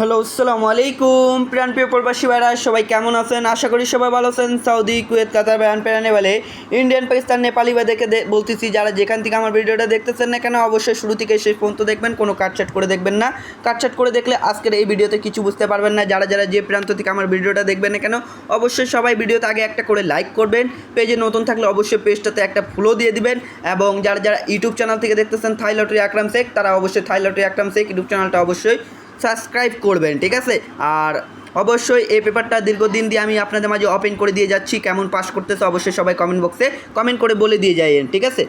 Hello, আসসালামু আলাইকুম প্রিয় প্রবাসী ভাইরা, সবাই কেমন আছেন? আশা করি সবাই ভালো আছেন। সৌদি, কুয়েত, কাতার, নেপালে ইন্ডিয়ান, পাকিস্তান, নেপালি ভাইদেরকে বলতেছি, যারা যেখান থেকে আমার ভিডিওটা দেখতেছেন না কেন, অবশ্যই শুরু থেকে শেষ পর্যন্ত দেখবেন, কোনো কাটছাট করে দেখবেন না। কাটছাট করে দেখলে আজকের এই ভিডিওতে কিছু বুঝতে পারবেন না। যারা যারা যে প্রান্ত থেকে আমার ভিডিওটা দেখবেন না কেন, অবশ্যই সবাই ভিডিওতে আগে একটা করে লাইক করবেন। পেজে নতুন থাকলে অবশ্যই পেজটাতে একটা ফলো দিয়ে দিবেন। এবং যারা যারা ইউটিউব চ্যানেল থেকে দেখতেছেন থাই লটারি আকরাম শেখ, তারা অবশ্যই থাই লটারি আকরাম শেখ ইউটিউব চ্যানেলটা অবশ্যই সাবস্ক্রাইব করবেন, ঠিক আছে? আর অবশ্যই এই পেপারটা দীর্ঘদিন দিয়ে আমি আপনাদের মাঝে ওপেন করে দিয়ে যাচ্ছি। কেমন পাস করতেছে অবশ্যই সবাই কমেন্ট বক্সে কমেন্ট করে বলে দিয়ে যাইয়েন, ঠিক আছে?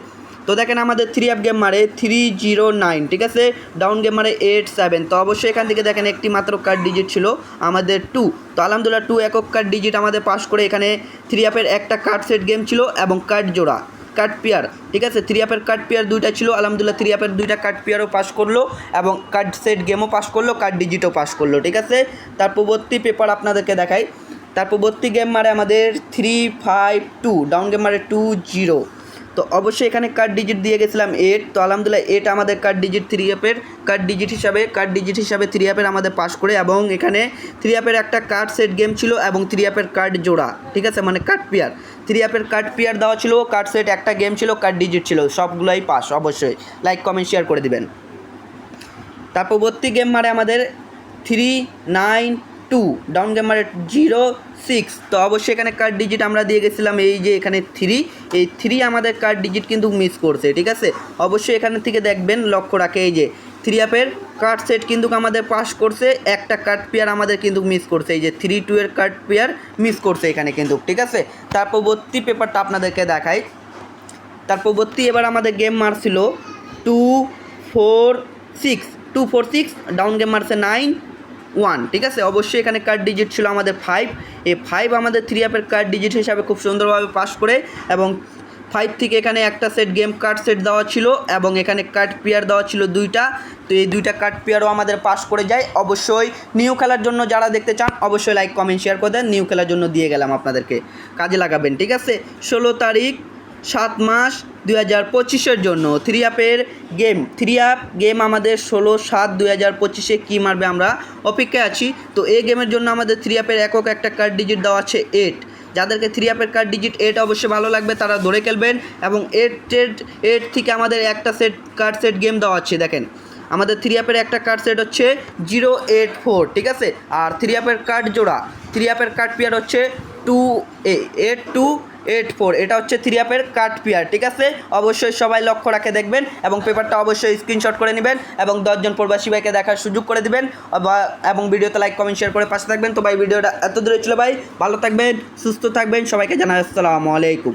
তো দেখেন, আমাদের 3 আপ গেম মারে 309, ঠিক আছে? ডাউন গেম মারে 87। তো অবশ্যই এখান থেকে দেখেন একটি মাত্র কার্ড ডিজিট ছিল আমাদের 2। তো আলহামদুলিল্লাহ 2 একক কার্ড ডিজিট আমাদের পাস করে। এখানে 3 আপের একটা কার্ড সেট গেম ছিল এবং কার্ড জোড়া কার্ড পেয়ার, ঠিক আছে? 3 আপের কার্ড পেয়ার 2টা ছিল। আলহামদুলিল্লাহ 3 আপের 2টা কার্ড পেয়ারও পাস করলো এবং কার্ড সেট গেমও পাস করলো, কার্ড ডিজিটও পাস করলো, ঠিক আছে? তার পরবর্তী পেপার আপনাদেরকে দেখাই। তার পরবর্তী গেম মারে আমাদের 352, ডাউন গেম মারে 20। তো অবশ্যই এখানে কার্ড ডিজিট দিয়ে গেছিলাম 8। তো আলহামদুলিল্লাহ 8 আমাদের কার্ড ডিজিট 3 আপের কার্ড ডিজিট হিসাবে 3 আপের আমাদের পাস করে। এবং এখানে 3 আপের একটা কার্ড সেট গেম ছিল এবং 3 আপের কার্ড জোড়া, ঠিক আছে? মানে কার্ড পেয়ার, 3 আপের কার্ড পেয়ার দেওয়া ছিল, কার্ড সেট একটা গেম ছিল, কার্ড ডিজিট ছিল, সবগুলোই পাস। অবশ্যই লাইক কমেন্ট শেয়ার করে দিবেন। তার পরবর্তী গেম মারে আমাদের 392, ডাউন গেম মারে 06। তো অবশ্যই এখানে কার্ড ডিজিট আমরা দিয়ে গেছিলাম এই যে এখানে 3। এই 3 আমাদের কার্ড ডিজিট কিন্তু মিস করছে, ঠিক আছে? অবশ্যই এখানে থেকে দেখবেন, লক্ষ্য রাখে এই যে 3 আপের কার্ড সেট কিন্তু আমাদের পাস করছে, একটা কার্ড পেয়ার আমাদের কিন্তু মিস করছে, এই যে 3-2 এর কার্ড পেয়ার মিস করছে এখানে কিন্তু, ঠিক আছে? তার পরবর্তী পেপারটা আপনাদেরকে দেখাই। তার পরবর্তী এবার আমাদের গেম মারছিল 246, ডাউন গেম মারছে 91, ঠিক আছে? অবশ্যই এখানে কার্ড ডিজিট ছিল আমাদের 5। এই 5 আমাদের 3 আপের কার্ড ডিজিট হিসাবে খুব সুন্দরভাবে পাস করে। এবং 5 থেকে এখানে একটা সেট গেম কার্ড সেট দেওয়া ছিল এবং এখানে কার্ড পেয়ার দেওয়া ছিল 2টা। তো এই 2টা কার্ড পেয়ারও আমাদের পাস করে যায়। অবশ্যই নিউ খেলার জন্য যারা দেখতে চান অবশ্যই লাইক কমেন্ট শেয়ার করে দেন। নিউ খেলার জন্য দিয়ে গেলাম, আপনাদেরকে কাজে লাগাবেন, ঠিক আছে? 16 তারিখ 7 মাস 2025 জন্য 3 আপের গেম, 3 আপ গেম আমাদের 16/7/2025 কী মারবে আমরা অপেক্ষায় আছি। তো এই গেমের জন্য আমাদের 3 আপের একক একটা কার্ড ডিজিট দেওয়া আছে 8। যাদেরকে 3 আপের কার্ড ডিজিট 8 অবশ্যই ভালো লাগবে তারা ধরে খেলবেন। এবং 8 থেকে আমাদের একটা সেট কার্ড সেট গেম দেওয়া আছে। দেখেন, আমাদের 3 আপের একটা কার্ড সেট হচ্ছে 084, ঠিক আছে? আর 3 আপের কার্ড জোড়া, 3 আপের কার্ড পেয়ার হচ্ছে 8284। এটা হচ্ছে 3 আপের কার্ড পেয়ার, ঠিক আছে? অবশ্যই সবাই লক্ষ্য রাখে দেখবেন এবং পেপারটা অবশ্যই স্ক্রিনশট করে নেবেন এবং 10 জন প্রবাসী ভাইকে দেখার সুযোগ করে দিবেন। এবং ভিডিওতে লাইক কমেন্ট শেয়ার করে পাশে থাকবেন। তো ভাই, ভিডিওটা এত দূরে ছিল ভাই, ভালো থাকবেন, সুস্থ থাকবেন, সবাইকে জানাই আসসালামু আলাইকুম।